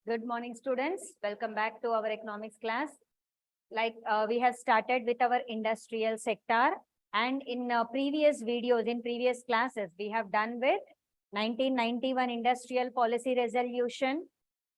Good morning, students. Welcome back to our economics class. We have started with our industrial sector, and in previous videos, in previous classes, we have done with 1991 industrial policy resolution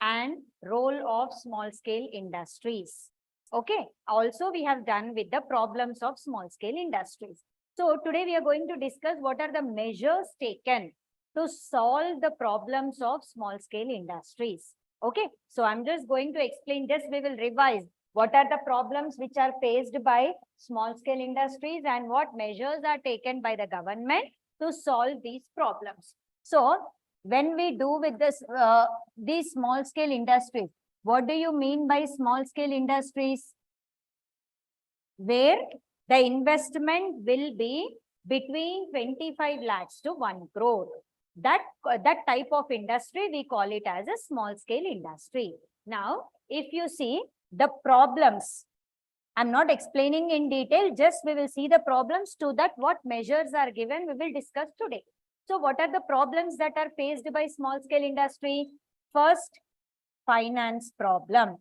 and role of small scale industries. Okay. Also, we have done with the problems of small scale industries. So today we are going to discuss what are the measures taken to solve the problems of small scale industries. Okay, so I'm just going to explain this. We will revise what are the problems which are faced by small scale industries and what measures are taken by the government to solve these problems. So when we do with this, these small scale industries, what do you mean by small scale industries? Where the investment will be between 25 lakhs to 1 crore. That type of industry, we call it as a small scale industry. Now, if you see the problems, I'm not explaining in detail, just we will see the problems. To that, what measures are given, we will discuss today. So what are the problems that are faced by small scale industry? First, finance problem,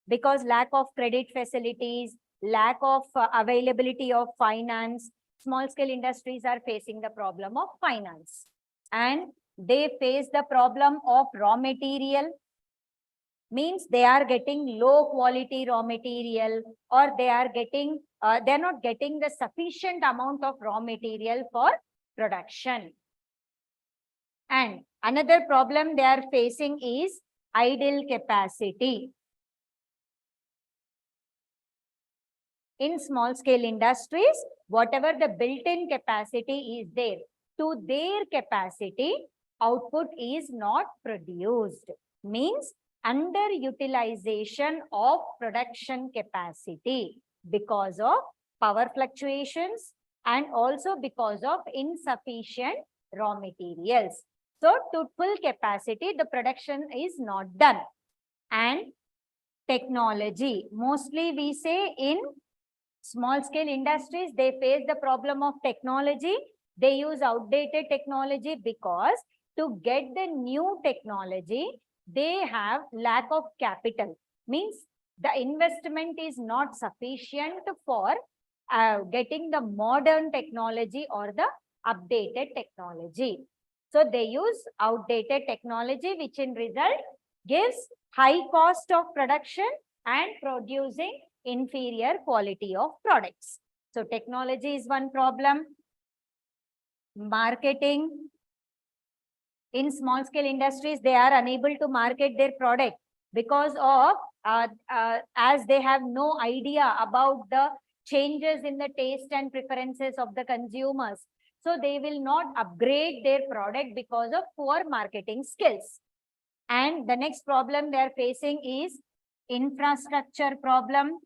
because lack of credit facilities, lack of availability of finance, small scale industries are facing the problem of finance. And they face the problem of raw material, means they are getting low quality raw material, or they are getting they're not getting the sufficient amount of raw material for production. And another problem they are facing is idle capacity. In small scale industries, whatever the built-in capacity is there, to their capacity, output is not produced. Means underutilization of production capacity because of power fluctuations and also because of insufficient raw materials. So to full capacity, the production is not done. And technology, mostly we say in small scale industries, they face the problem of technology. They use outdated technology because to get the new technology, they have lack of capital. Means the investment is not sufficient for getting the modern technology or the updated technology. So they use outdated technology, which in result gives high cost of production and producing inferior quality of products. So technology is one problem. Marketing. In small scale industries, they are unable to market their product because of as they have no idea about the changes in the taste and preferences of the consumers. So they will not upgrade their product because of poor marketing skills. And the next problem they are facing is infrastructure problem.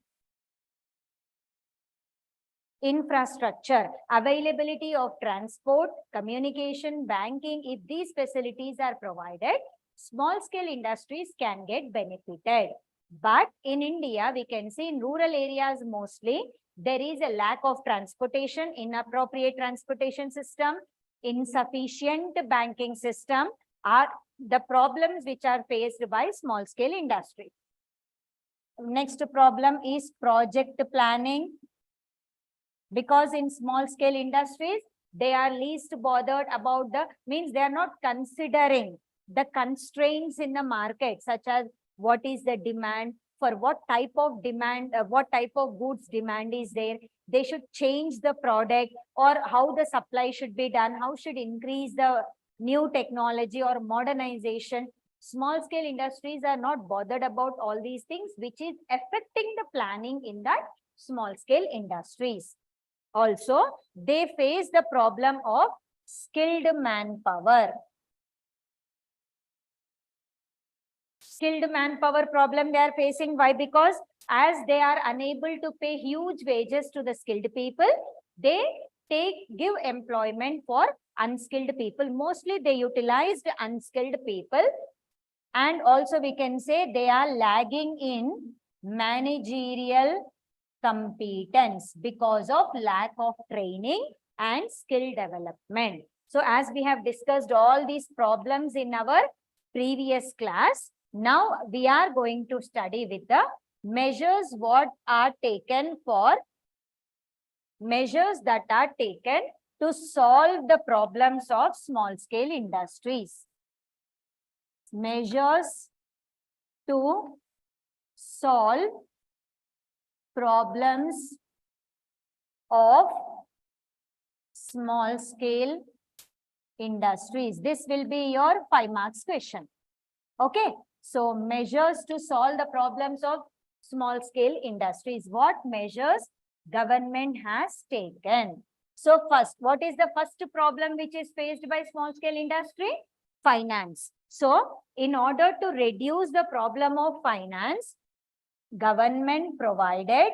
Infrastructure, availability of transport, communication, banking. If these facilities are provided, small scale industries can get benefited. But in India, we can see in rural areas mostly, there is a lack of transportation, inappropriate transportation system, insufficient banking system are the problems which are faced by small scale industry. Next problem is project planning. Because in small scale industries, they are least bothered about the, means they are not considering the constraints in the market, such as what is the demand, for what type of demand, what type of goods demand is there. They should change the product, or how the supply should be done, how should increase the new technology or modernization. Small scale industries are not bothered about all these things, which is affecting the planning in that small scale industries. Also, they face the problem of skilled manpower. Skilled manpower problem they are facing. Why? Because as they are unable to pay huge wages to the skilled people, they give employment for unskilled people. Mostly they utilized unskilled people. And also we can say they are lagging in managerial competence because of lack of training and skill development. So as we have discussed all these problems in our previous class, Now we are going to study with the measures what are taken for measures that are taken to solve the problems of small scale industries. Measures to solve problems of small scale industries. This will be your 5 marks question. Okay. So measures to solve the problems of small scale industries. What measures government has taken? So first, what is the first problem which is faced by small scale industry? Finance. So in order to reduce the problem of finance, government provided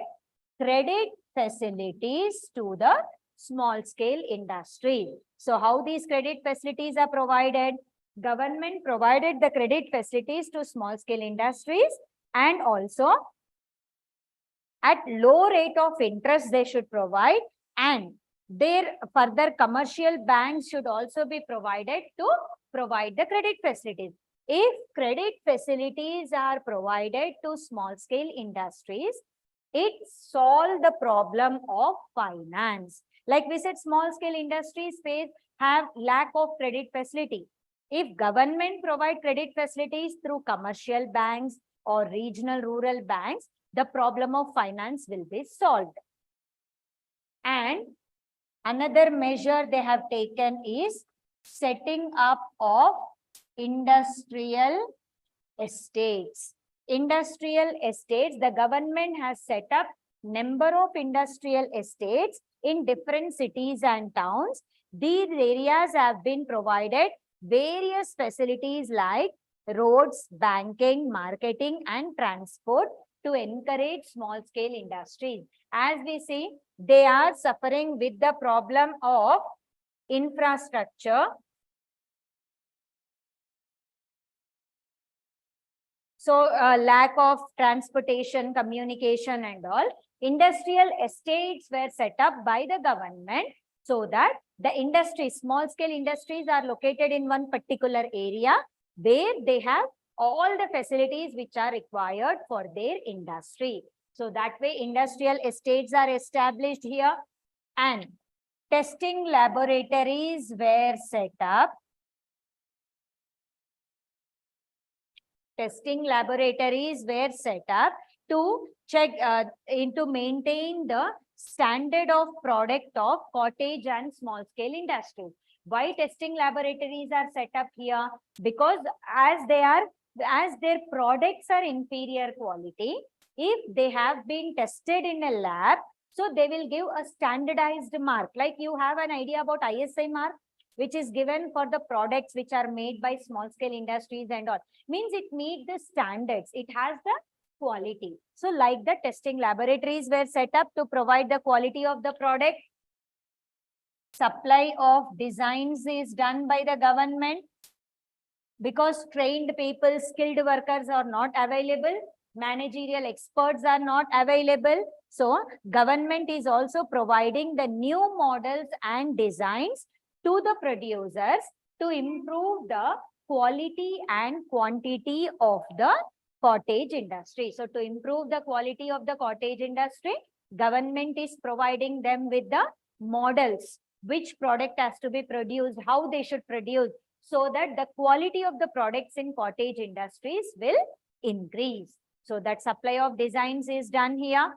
credit facilities to the small scale industry. So how these credit facilities are provided? Government provided the credit facilities to small scale industries, and also at low rate of interest they should provide, and their further commercial banks should also be provided to provide the credit facilities. If credit facilities are provided to small scale industries, it solves the problem of finance. Like we said, small scale industries have lack of credit facility. If government provide credit facilities through commercial banks or regional rural banks, the problem of finance will be solved. And another measure they have taken is setting up of industrial estates. Industrial estates, the government has set up number of industrial estates in different cities and towns. These areas have been provided various facilities like roads, banking, marketing, and transport to encourage small scale industries. As we see, they are suffering with the problem of infrastructure. So lack of transportation, communication and all. Industrial estates were set up by the government so that the industries, small scale industries are located in one particular area where they have all the facilities which are required for their industry. So that way industrial estates are established here, and testing laboratories were set up. Testing laboratories were set up to check, to maintain the standard of product of cottage and small scale industries. Why testing laboratories are set up here? Because as their products are inferior quality, if they have been tested in a lab, so they will give a standardized mark. Like you have an idea about ISI mark, which is given for the products which are made by small scale industries and all. Means it meets the standards. It has the quality. So like the testing laboratories were set up to provide the quality of the product. Supply of designs is done by the government because trained people, skilled workers are not available. Managerial experts are not available. So government is also providing the new models and designs to the producers to improve the quality and quantity of the cottage industry. So to improve the quality of the cottage industry, government is providing them with the models, which product has to be produced, how they should produce, so that the quality of the products in cottage industries will increase. So that supply of designs is done here.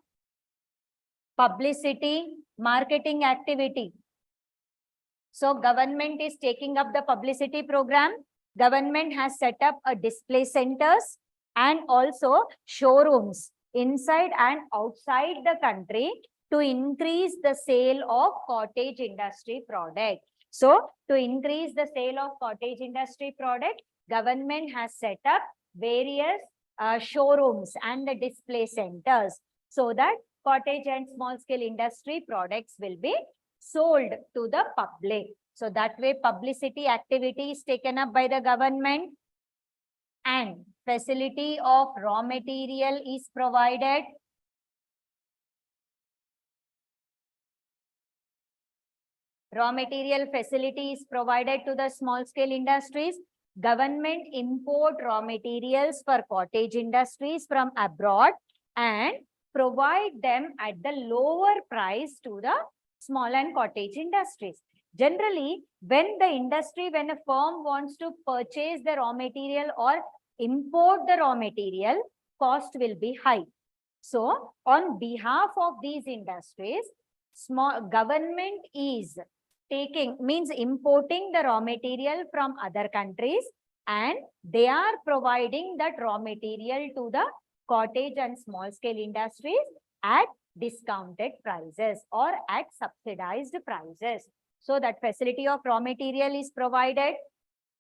Publicity, marketing activity. So government is taking up the publicity program. Government has set up a display centers and also showrooms inside and outside the country to increase the sale of cottage industry product. So to increase the sale of cottage industry product, government has set up various showrooms and the display centers so that cottage and small scale industry products will be sold to the public. So that way publicity activity is taken up by the government, and facility of raw material is provided. Raw material facility is provided to the small scale industries. Government import raw materials for cottage industries from abroad and provide them at the lower price to the small and cottage industries. Generally, when a firm wants to purchase the raw material or import the raw material, cost will be high. So, on behalf of these industries, small government is importing the raw material from other countries, and they are providing that raw material to the cottage and small scale industries at discounted prices or at subsidized prices. So that facility of raw material is provided,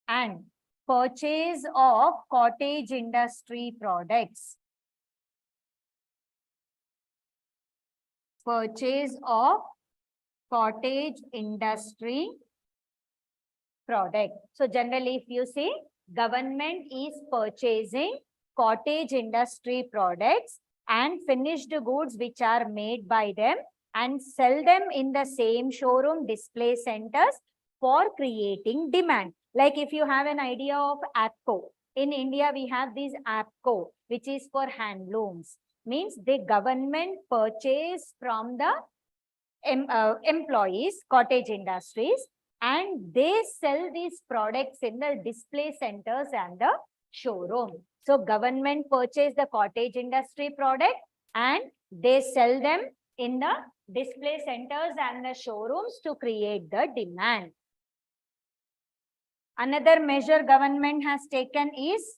and purchase of cottage industry products. Purchase of cottage industry product. So generally, if you see, government is purchasing cottage industry products and finished goods which are made by them and sell them in the same showroom display centers for creating demand. Like if you have an idea of APCO, in India we have this APCO, which is for handlooms. Means the government purchase from the employees, cottage industries, and they sell these products in the display centers and the showroom. So government purchase the cottage industry product and they sell them in the display centers and the showrooms to create the demand. Another measure government has taken is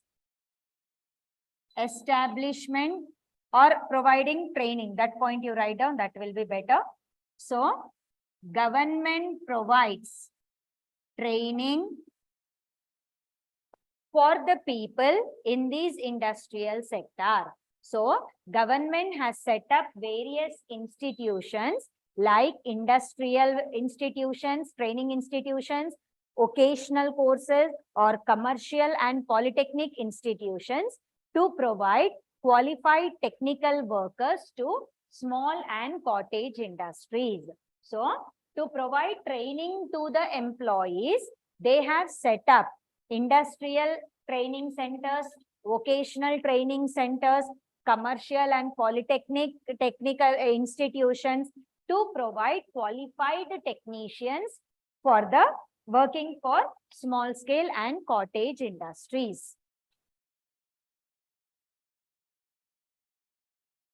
establishment or providing training. That point you write down, that will be better. So, government provides training for the people in this industrial sector. So, government has set up various institutions like industrial institutions, training institutions, occasional courses, or commercial and polytechnic institutions to provide qualified technical workers to small and cottage industries. So, to provide training to the employees, they have set up industrial training centers, vocational training centers, commercial and polytechnic technical institutions to provide qualified technicians for the working for small scale and cottage industries.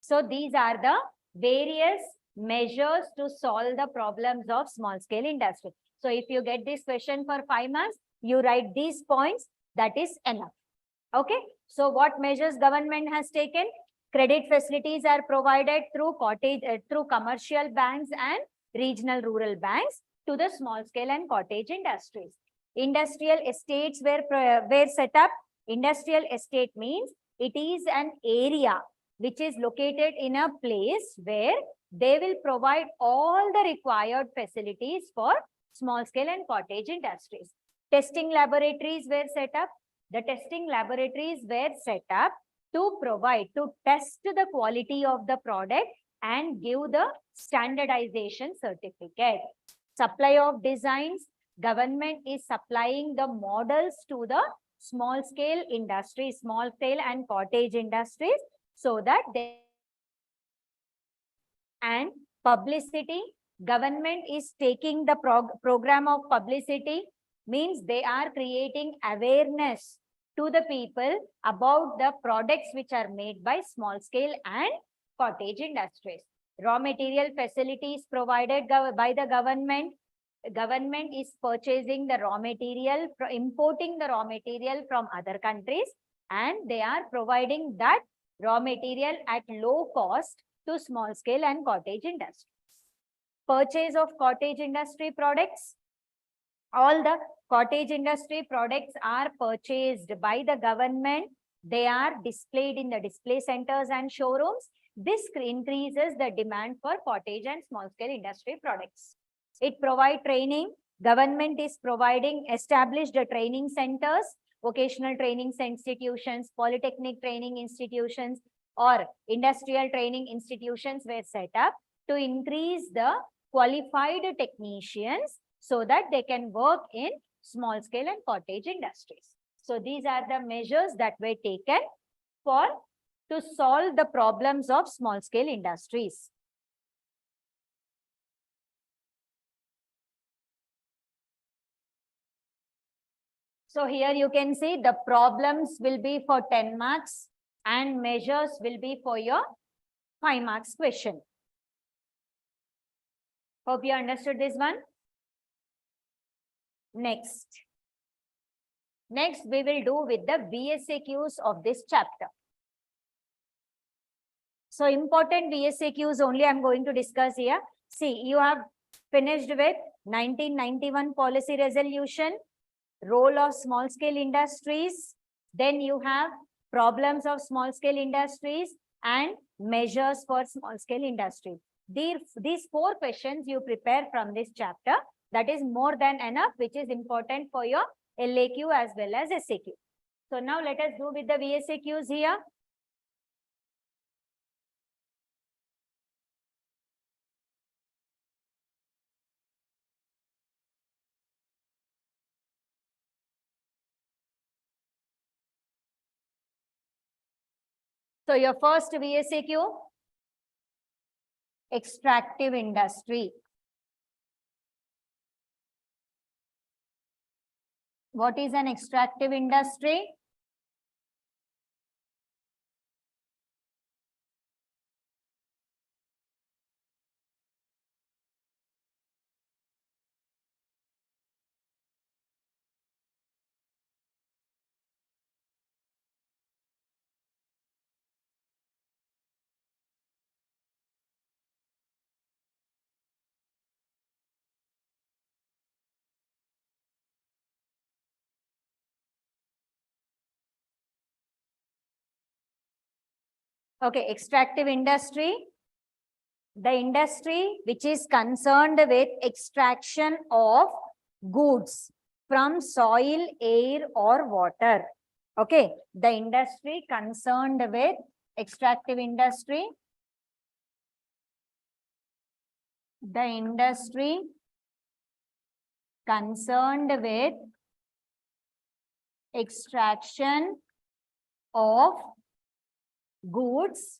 So these are the various measures to solve the problems of small scale industry. So if you get this question for 5 marks, you write these points, that is enough. Okay. So what measures government has taken? Credit facilities are provided through through commercial banks and regional rural banks to the small scale and cottage industries. Industrial estates were set up. Industrial estate means it is an area which is located in a place where they will provide all the required facilities for small scale and cottage industries. Testing laboratories were set up. The testing laboratories were set up to test the quality of the product and give the standardization certificate. Supply of designs, government is supplying the models to the small scale industry, small scale and cottage industries, so that they, and publicity, government is taking the program of publicity, means they are creating awareness to the people about the products which are made by small scale and cottage industries. Raw material facilities provided by the government. Government is purchasing the raw material, importing the raw material from other countries, and they are providing that raw material at low cost to small scale and cottage industries. Purchase of cottage industry products. All the cottage industry products are purchased by the government. They are displayed in the display centers and showrooms. This increases the demand for cottage and small scale industry products. It provides training. Government is providing established training centers, vocational training institutions, polytechnic training institutions, or industrial training institutions were set up to increase the qualified technicians so that they can work in small scale and cottage industries. So these are the measures that were taken to solve the problems of small scale industries. So here you can see the problems will be for 10 marks and measures will be for your 5 marks question. Hope you understood this one. Next we will do with the VSAQs of this chapter. So important VSAQs only I'm going to discuss here. See, you have finished with 1991 policy resolution, role of small scale industries, then you have problems of small scale industries and measures for small scale industry. These 4 questions you prepare from this chapter, that is more than enough, which is important for your LAQ as well as SAQ. So now let us do with the VSAQs here. So your first VSAQ, extractive industry. What is an extractive industry? Okay, extractive industry. The industry which is concerned with extraction of goods from soil, air or water. Okay, the industry concerned with extractive industry. The industry concerned with extraction of goods,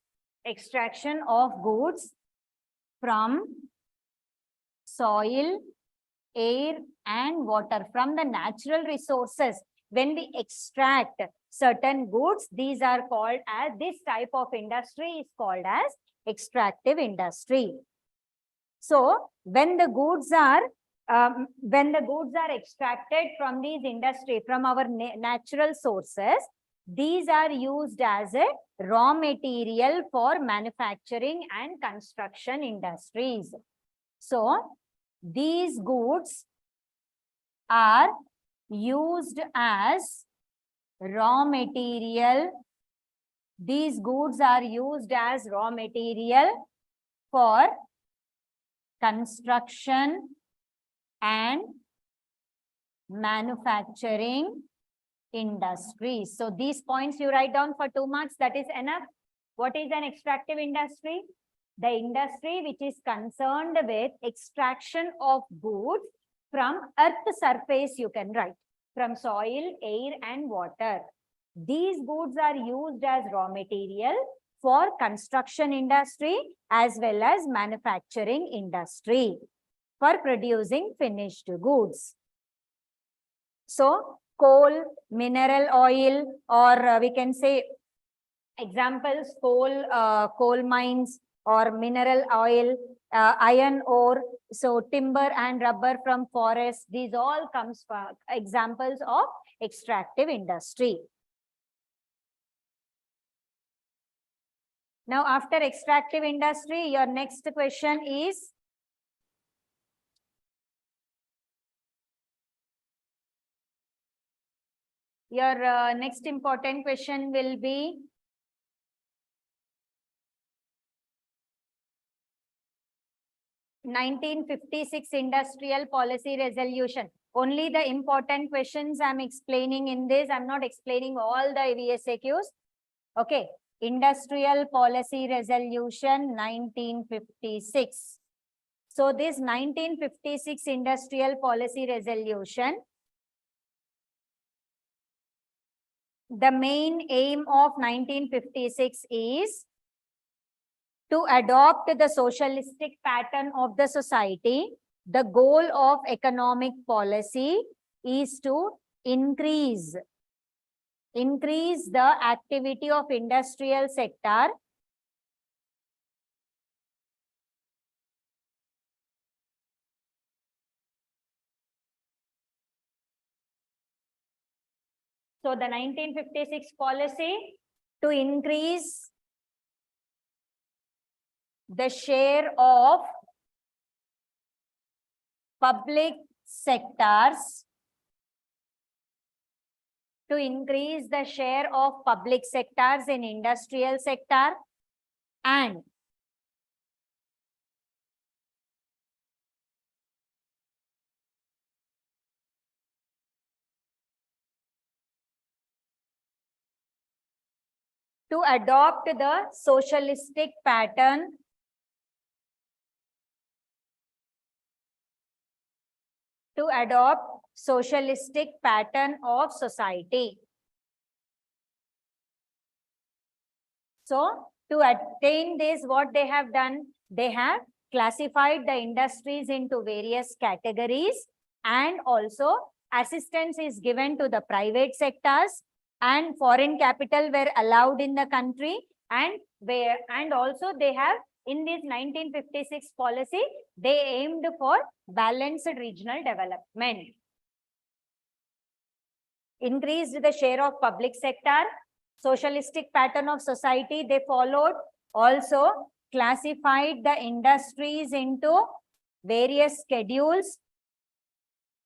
from soil, air and water, from the natural resources. When we extract certain goods, these are called as, this type of industry is called as extractive industry. So when the goods are extracted from these industry, from our natural sources, these are used as a raw material for manufacturing and construction industries. So these goods are used as raw material. These goods are used as raw material for construction and manufacturing industries. So these points you write down for 2 marks, that is enough. What is an extractive industry? The industry which is concerned with extraction of goods from earth surface, you can write, from soil, air and water. These goods are used as raw material for construction industry as well as manufacturing industry for producing finished goods. So coal, mineral oil, or we can say examples, coal mines or mineral oil, iron ore, so timber and rubber from forest, these all comes from examples of extractive industry. Now after extractive industry, your next question is next important question will be (1956) Industrial Policy Resolution. Only the important questions I'm explaining in this. I'm not explaining all the VSAQs. Okay. Industrial Policy Resolution 1956. So this 1956 Industrial Policy Resolution The main aim of 1956 is to adopt the socialistic pattern of the society. The goal of economic policy is to increase the activity of industrial sector So the 1956 policy to increase the share of public sectors, to increase the share of public sectors in industrial sector, and to adopt the socialistic pattern of society. So to attain this, what they have done, they have classified the industries into various categories, and also assistance is given to the private sectors, and foreign capital were allowed in the country, and also they have, in this 1956 policy, they aimed for balanced regional development. Increased the share of public sector, socialistic pattern of society they followed, also classified the industries into various schedules,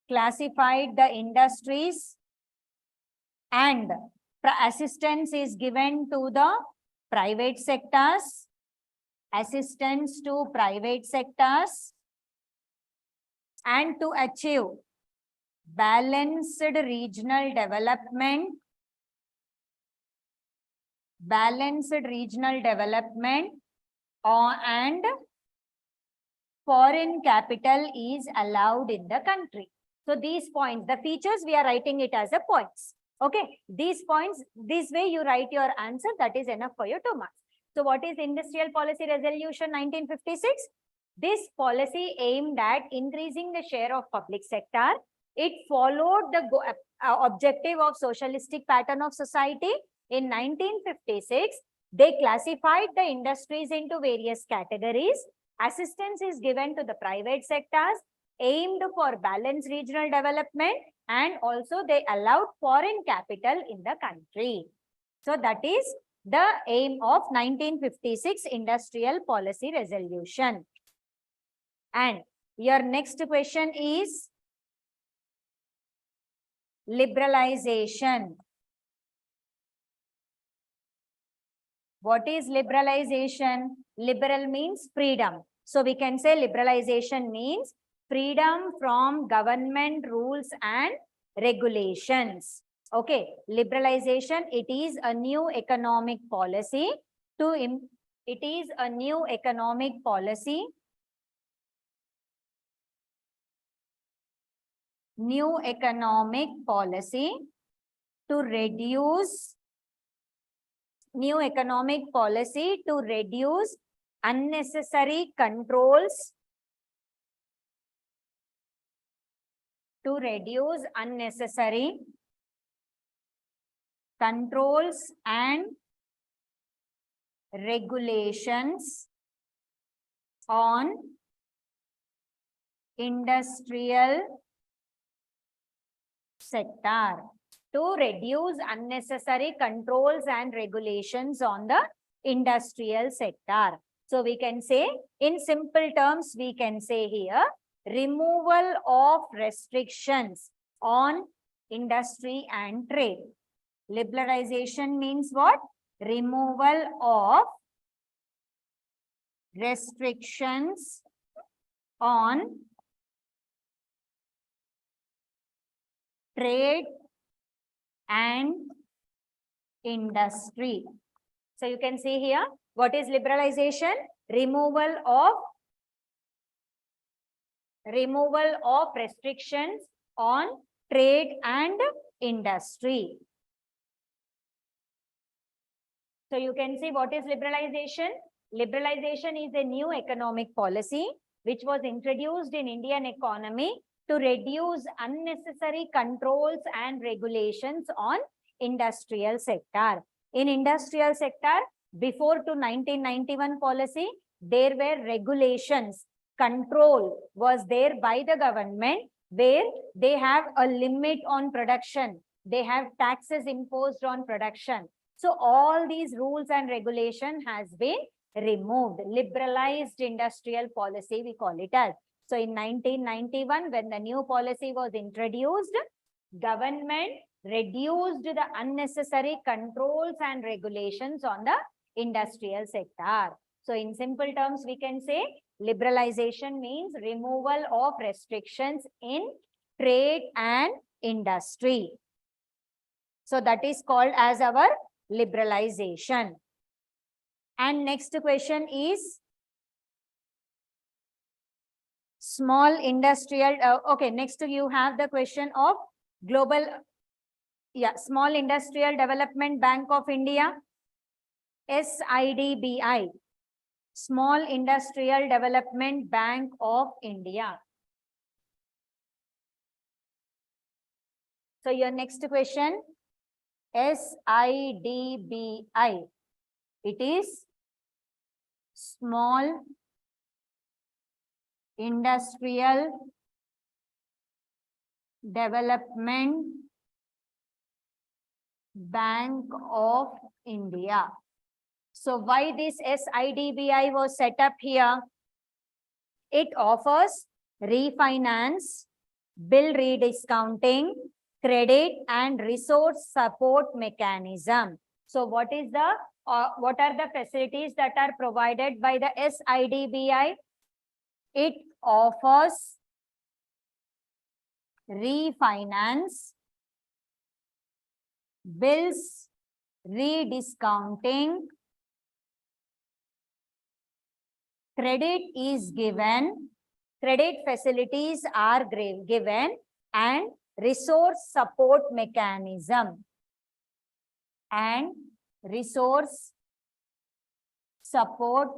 classified the industries, and assistance is given to the private sectors, assistance to private sectors, and to achieve balanced regional development, and foreign capital is allowed in the country. So these points, the features, we are writing it as a points. Okay, these points, this way you write your answer, that is enough for your 2 marks. So what is Industrial Policy Resolution 1956? This policy aimed at increasing the share of public sector. It followed the objective of socialistic pattern of society. In 1956, they classified the industries into various categories. Assistance is given to the private sectors, aimed for balanced regional development, and also they allowed foreign capital in the country. So that is the aim of 1956 Industrial Policy Resolution. And your next question is liberalization. What is liberalization? Liberal means freedom. So we can say liberalization means freedom from government rules and regulations. Okay, liberalization, it is a new economic policy to reduce unnecessary controls, and regulations on industrial sector. To reduce unnecessary controls and regulations on the industrial sector. So we can say, in simple terms, we can say here, removal of restrictions on industry and trade. Liberalization means what? Removal of restrictions on trade and industry. So you can see here, what is liberalization? Removal of restrictions on trade and industry. So you can see what is liberalization. Liberalization is a new economic policy which was introduced in Indian economy to reduce unnecessary controls and regulations on industrial sector. In industrial sector, before to 1991 policy, there were regulations, control was there by the government where they have a limit on production. They have taxes imposed on production. So all these rules and regulation has been removed. Liberalized industrial policy, we call it as. So in 1991, when the new policy was introduced, government reduced the unnecessary controls and regulations on the industrial sector. So in simple terms, we can say liberalization means removal of restrictions in trade and industry. So that is called as our liberalization. And next question is small industrial. Okay, next you have the question of global, Small Industrial Development Bank of India, SIDBI, Small Industrial Development Bank of India. So your next question, SIDBI. It is Small Industrial Development Bank of India. So why this SIDBI was set up here? It offers refinance, bill rediscounting, credit and resource support mechanism. So what are the facilities that are provided by the SIDBI? It offers refinance, bills rediscounting, credit is given, credit facilities are given, and resource support mechanism. And resource support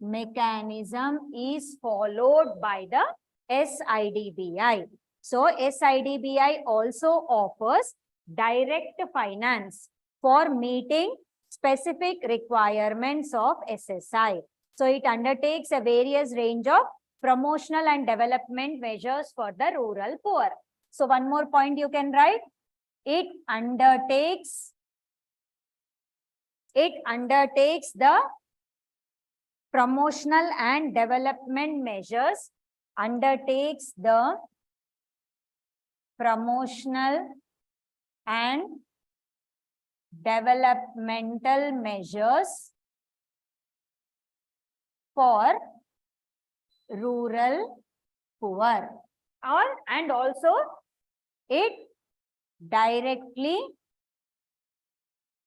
mechanism is followed by the SIDBI. So SIDBI also offers direct finance for meeting specific requirements of SSI. So it undertakes a various range of promotional and development measures for the rural poor. So one more point you can write. It undertakes the promotional and development measures, undertakes the promotional and developmental measures for rural poor. And also it directly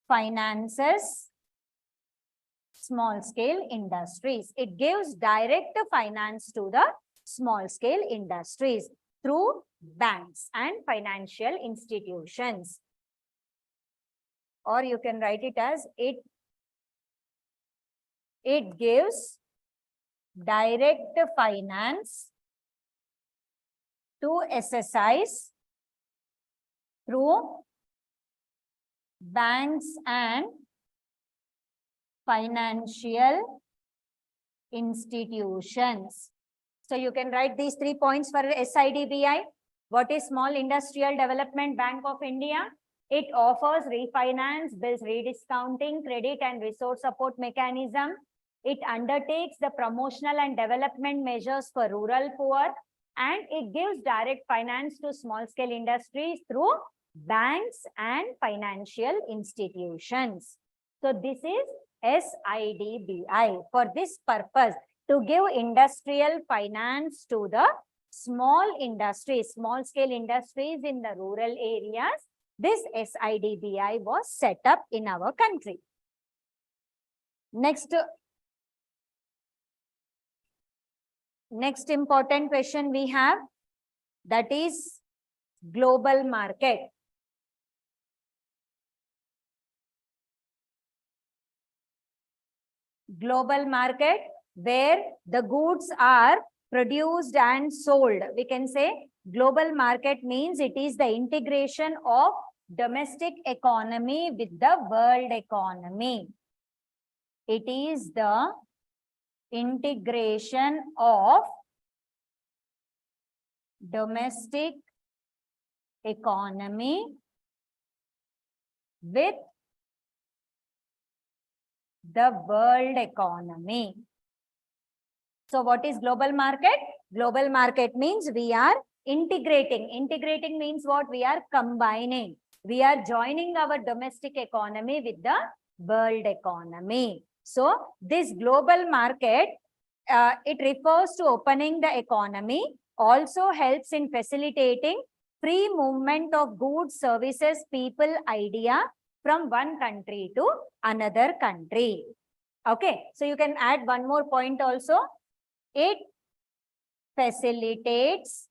finances small scale industries. It gives direct finance to the small scale industries through banks and financial institutions. Or you can write it as it gives direct finance to SSIs through banks and financial institutions. So you can write these 3 points for SIDBI. What is Small Industrial Development Bank of India? It offers refinance, bills rediscounting, credit and resource support mechanism. It undertakes the promotional and development measures for rural poor, and it gives direct finance to small scale industries through banks and financial institutions. So this is SIDBI for this purpose, to give industrial finance to the small industries, small scale industries in the rural areas. This SIDBI was set up in our country. Next important question we have, that is global market. Global market, where the goods are produced and sold. We can say global market means it is the integration of domestic economy with the world economy. It is the integration of domestic economy with the world economy. So what is global market? Global market means we are integrating. Integrating means what? We are combining. We are joining our domestic economy with the world economy. So this global market, it refers to opening the economy, also helps in facilitating free movement of goods, services, people, idea from one country to another country. Okay, so you can add one more point also. It facilitates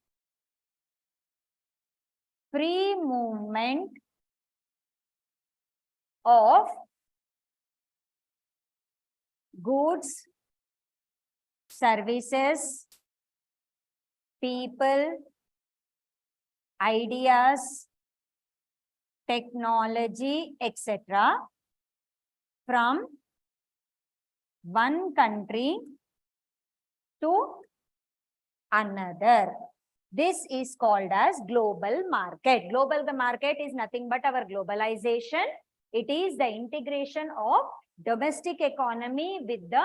free movement of goods, services, people, ideas, technology, etc. from one country to another. This is called as global market. Global market is nothing but our globalization. It is the integration of domestic economy with the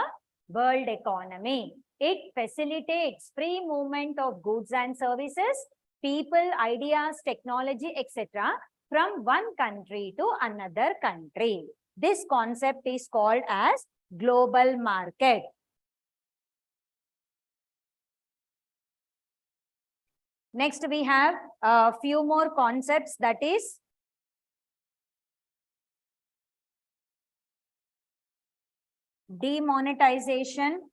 world economy. It facilitates free movement of goods and services, people, ideas, technology, etc. from one country to another country. This concept is called as global market. Next, we have a few more concepts, that is demonetization,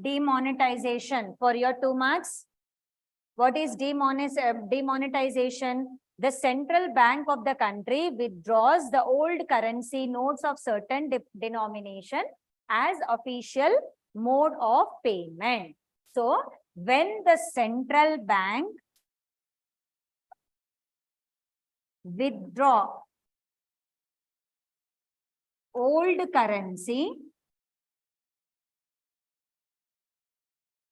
demonetization for your 2 marks. What is demonetization? The central bank of the country withdraws the old currency notes of certain denomination as official mode of payment. So, when the central bank withdraw old currency,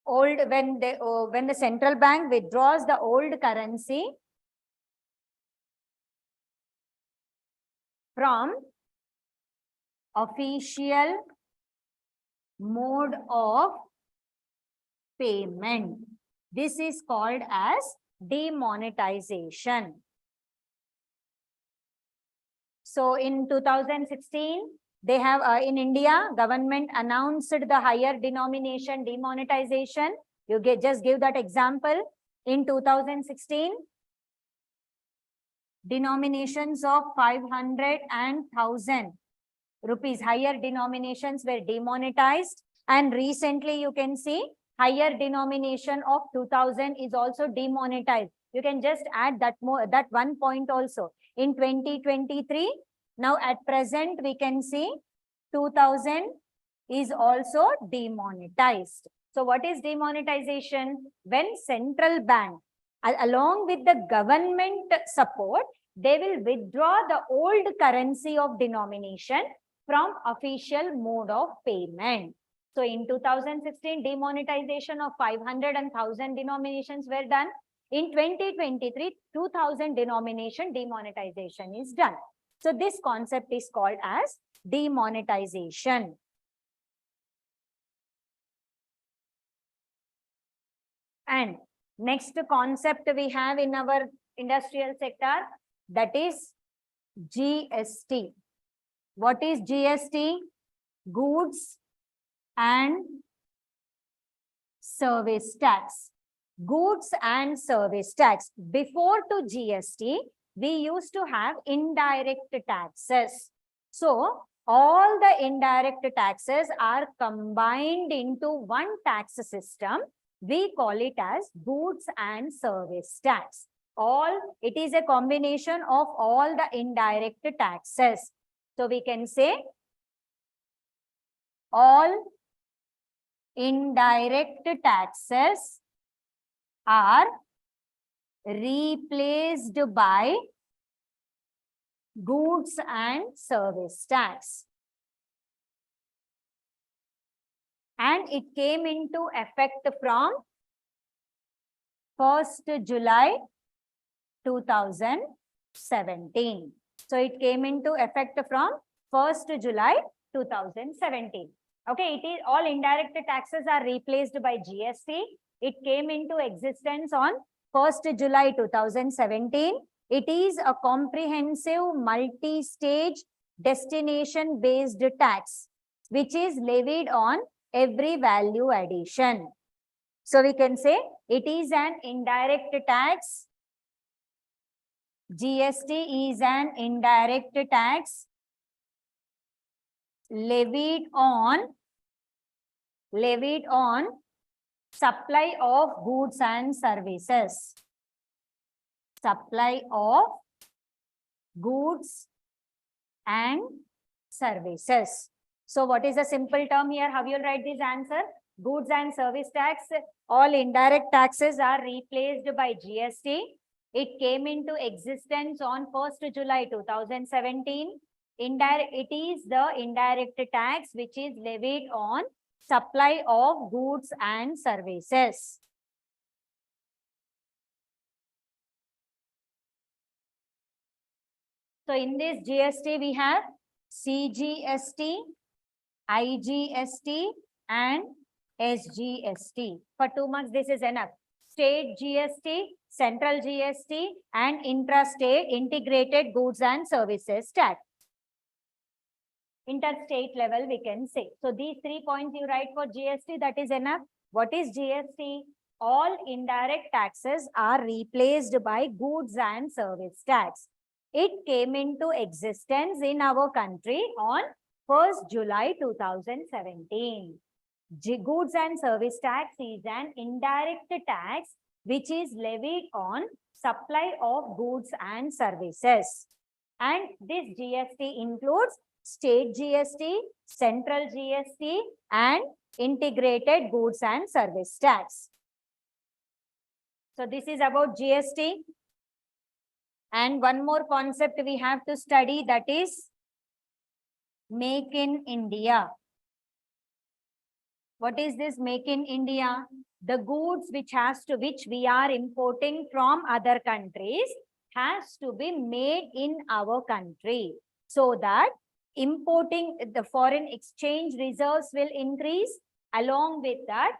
when the central bank withdraws the old currency from official mode of payment, this is called as demonetization. So in 2016, they have in India, government announced the higher denomination demonetization. You just give that example. In 2016, denominations of 500 and 1000 rupees, higher denominations were demonetized. And recently you can see higher denomination of 2000 is also demonetized. You can just add that one point also. In 2023, now at present we can see 2000 is also demonetized. So what is demonetization? When central bank, along with the government support, they will withdraw the old currency of denomination from official mode of payment. So in 2016, demonetization of 500 and 1000 denominations were done. In 2023, 2000 denomination demonetization is done. So this concept is called as demonetization. And next concept we have in our industrial sector, that is GST. What is GST? Goods and service tax. Goods and service tax. Before to GST, we used to have indirect taxes. So all the indirect taxes are combined into one tax system. We call it as goods and service tax. It is a combination of all the indirect taxes. So we can say all indirect taxes are replaced by goods and service tax. And it came into effect from 1st July 2017. So it came into effect from 1st July 2017. Okay, it is all indirect taxes are replaced by GST. It came into existence on 1st July 2017. It is a comprehensive multi-stage destination-based tax, which is levied on every value addition. So we can say it is an indirect tax. GST is an indirect tax levied on supply of goods and services. Supply of goods and services. So what is the simple term here? How you will write this answer? Goods and service tax, all indirect taxes are replaced by GST. It came into existence on 1st July 2017. It is the indirect tax which is levied on supply of goods and services. So in this GST we have CGST, IGST and SGST. For 2 marks this is enough. State GST, central GST and intrastate integrated goods and services tax. Interstate level we can say. So these 3 points you write for GST, that is enough. What is GST? All indirect taxes are replaced by goods and service tax. It came into existence in our country on 1st July 2017. Goods and service tax is an indirect tax which is levied on supply of goods and services. And this GST includes state GST, central GST and integrated goods and service tax. So this is about GST. And one more concept we have to study, that is Make in India. What is this Make in India? The goods which we are importing from other countries has to be made in our country, so that importing the foreign exchange reserves will increase. Along with that,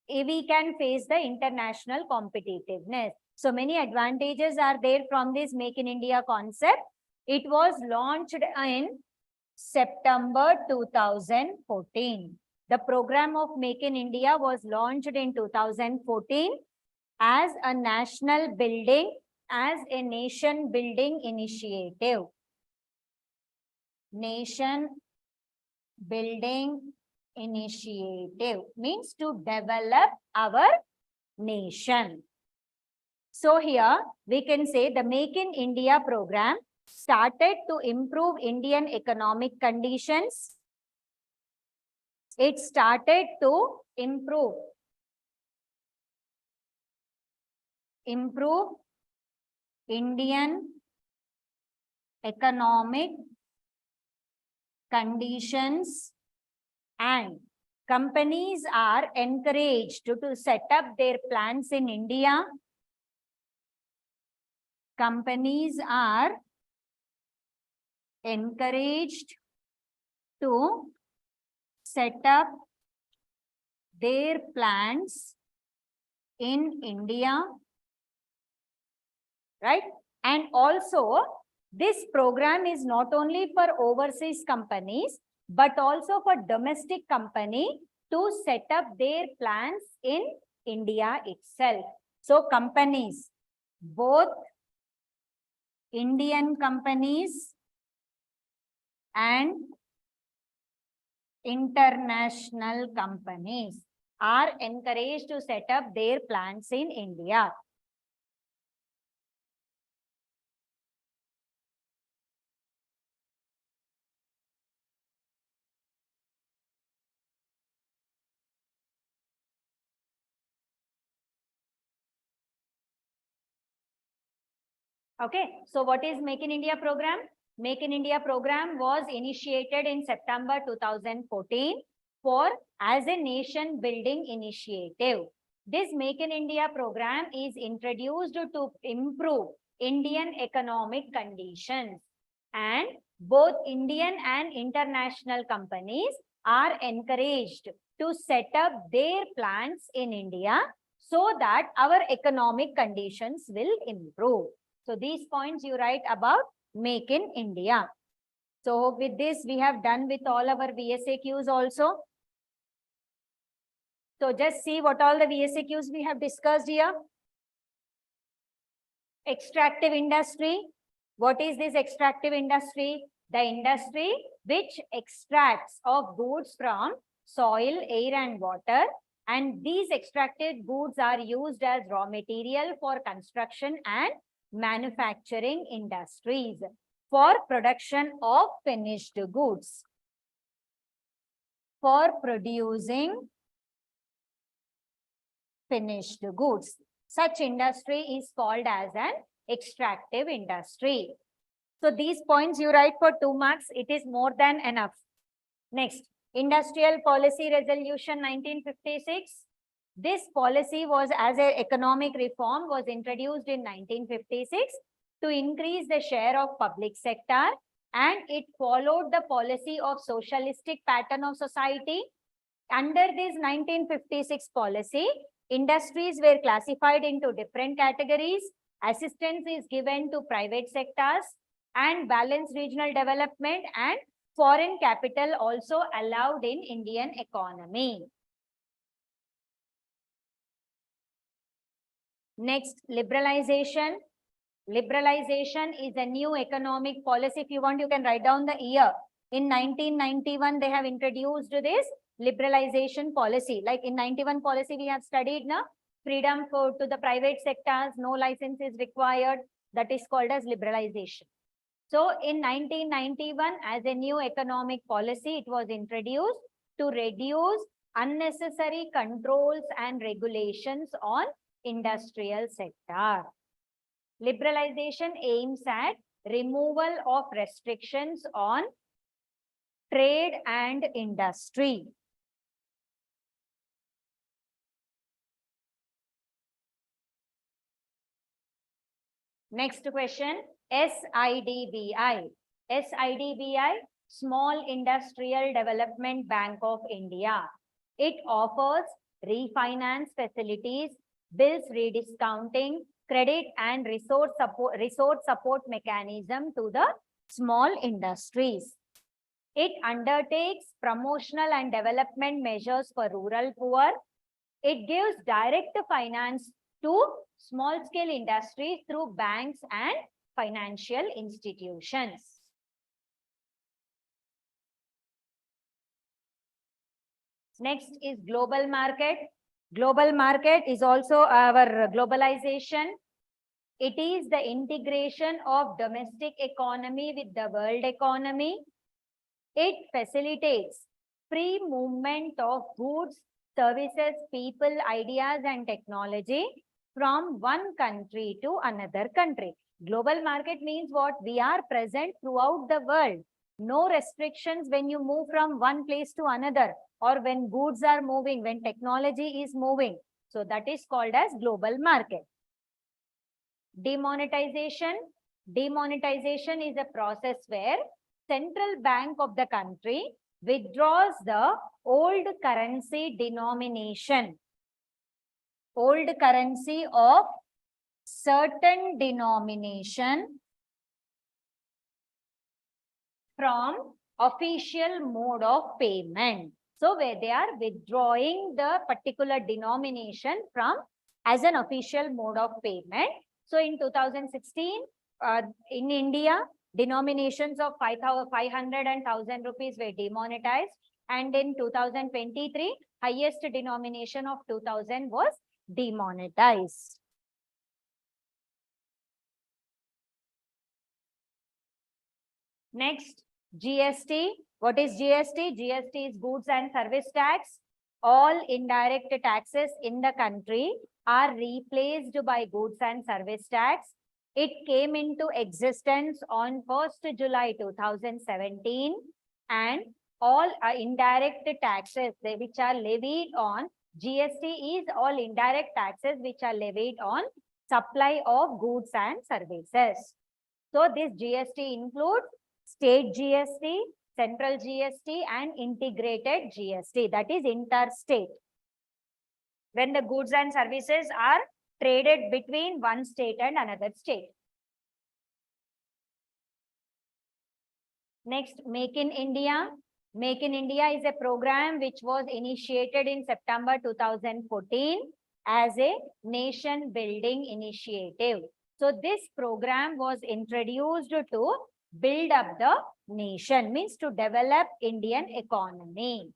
we can face the international competitiveness. So many advantages are there from this Make in India concept. It was launched in September 2014. The program of Make in India was launched in 2014 as a nation building initiative. Nation building initiative means to develop our nation. So here we can say the Make in India program started to improve Indian economic conditions. It started to improve Indian economic conditions, and companies are encouraged to set up their plants in India. Companies are encouraged to set up their plants in India, right? And also, this program is not only for overseas companies, but also for domestic company to set up their plants in India itself. So companies, both Indian companies and international companies are encouraged to set up their plants in India. Okay, so what is Make in India program? Make in India program was initiated in September 2014 for as a nation building initiative. This Make in India program is introduced to improve Indian economic conditions, and both Indian and international companies are encouraged to set up their plants in India so that our economic conditions will improve. So these points you write about Make in India. So with this, we have done with all our VSAQs also. So just see what all the VSAQs we have discussed here. Extractive industry. What is this extractive industry? The industry which extracts of goods from soil, air and water. And these extracted goods are used as raw material for construction and manufacturing industries for production of finished goods. For producing finished goods. Such industry is called as an extractive industry. So these points you write for 2 marks. It is more than enough. Next, Industrial Policy Resolution 1956. This policy was as an economic reform was introduced in 1956 to increase the share of public sector, and it followed the policy of socialistic pattern of society. Under this 1956 policy, industries were classified into different categories. Assistance is given to private sectors and balanced regional development, and foreign capital also allowed in Indian economy. Next, liberalization. Liberalization is a new economic policy. If you want, you can write down the year. In 1991, they have introduced this liberalization policy. Like in 91 policy, we have studied now freedom to the private sectors, no license is required. That is called as liberalization. So in 1991, as a new economic policy, it was introduced to reduce unnecessary controls and regulations on industrial sector. Liberalization aims at removal of restrictions on trade and industry. Next question, SIDBI. SIDBI, Small Industrial Development Bank of India. It offers refinance facilities, bills rediscounting, credit and resource support mechanism to the small industries. It undertakes promotional and development measures for rural poor. It gives direct finance to small-scale industries through banks and financial institutions. Next is global market. Global market is also our globalization. It is the integration of domestic economy with the world economy. It facilitates free movement of goods, services, people, ideas, and technology from one country to another country. Global market means what? We are present throughout the world. No restrictions when you move from one place to another, or when goods are moving, when technology is moving. So that is called as global market. Demonetization. Demonetization is a process where central bank of the country withdraws the old currency denomination. Old currency of certain denomination from official mode of payment. So where they are withdrawing the particular denomination from as an official mode of payment. So in 2016, in India, denominations of 500 and 1000 rupees were demonetized. And in 2023, highest denomination of 2000 was demonetized. Next, GST. What is GST? GST is goods and service tax. All indirect taxes in the country are replaced by goods and service tax. It came into existence on 1st July 2017, and all indirect taxes which are levied on GST is all indirect taxes which are levied on supply of goods and services. So this GST includes state GST, central GST and integrated GST, that is interstate. When the goods and services are traded between one state and another state. Next, Make in India. Make in India is a program which was initiated in September 2014 as a nation building initiative. So this program was introduced to build up the nation, means to develop Indian economy.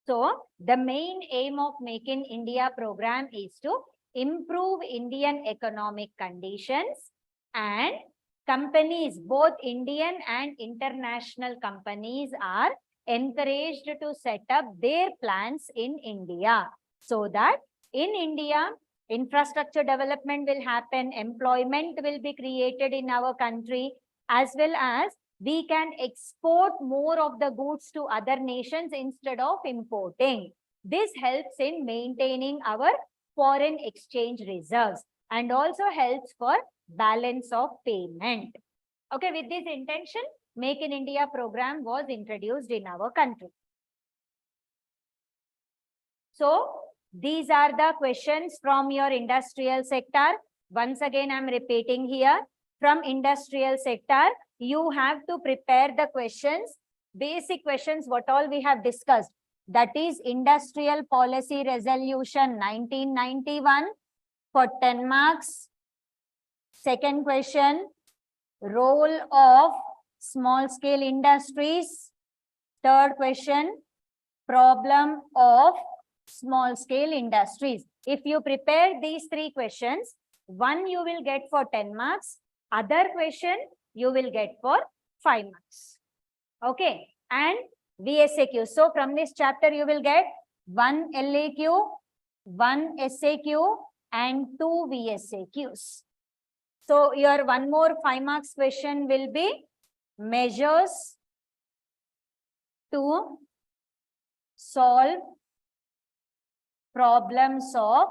So the main aim of Make in India program is to improve Indian economic conditions, and companies, both Indian and international companies, are encouraged to set up their plants in India, so that in India, infrastructure development will happen, employment will be created in our country, as well as we can export more of the goods to other nations instead of importing. This helps in maintaining our foreign exchange reserves and also helps for balance of payment. Okay, with this intention, Make in India program was introduced in our country. So these are the questions from your industrial sector. Once again, I'm repeating here. From industrial sector, you have to prepare the questions, basic questions, what all we have discussed. That is Industrial Policy Resolution 1991 for 10 marks. Second question, role of small scale industries. Third question, problem of small scale industries. If you prepare these three questions, one you will get for 10 marks, other question you will get for 5 marks. Okay, and VSAQ. So from this chapter you will get 1 LAQ, 1 SAQ and 2 VSAQs. So your one more 5 marks question will be measures to solve problems of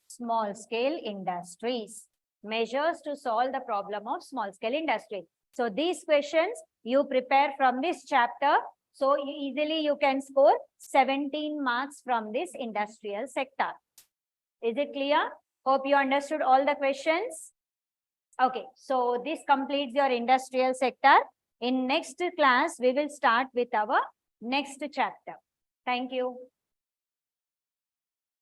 small scale industries. Measures to solve the problem of small scale industry. So these questions you prepare from this chapter. So easily you can score 17 marks from this industrial sector. Is it clear? Hope you understood all the questions. Okay, so this completes your industrial sector. In next class, we will start with our next chapter. Thank you.